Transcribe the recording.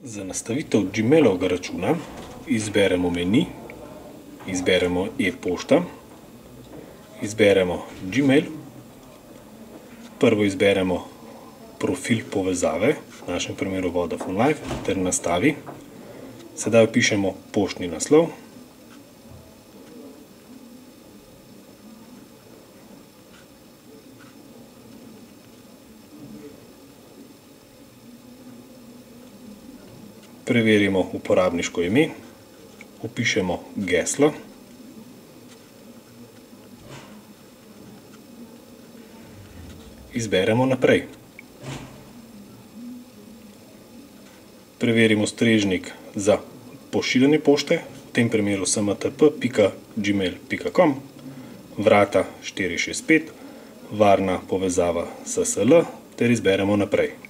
Za nastavitev Gmailovega računa izberemo meni, izberemo e-pošta, izberemo Gmail, prvo izberemo profil povezave, v našem primeru Vodafone Life, ter nastavi. Sedaj vpišemo poštni naslov. Preverimo uporabniško ime, vpišemo geslo, izberemo naprej. Preverimo strežnik za pošiljanje pošte, v tem primeru smtp.gmail.com, vrata 465, varna povezava SSL ter izberemo naprej.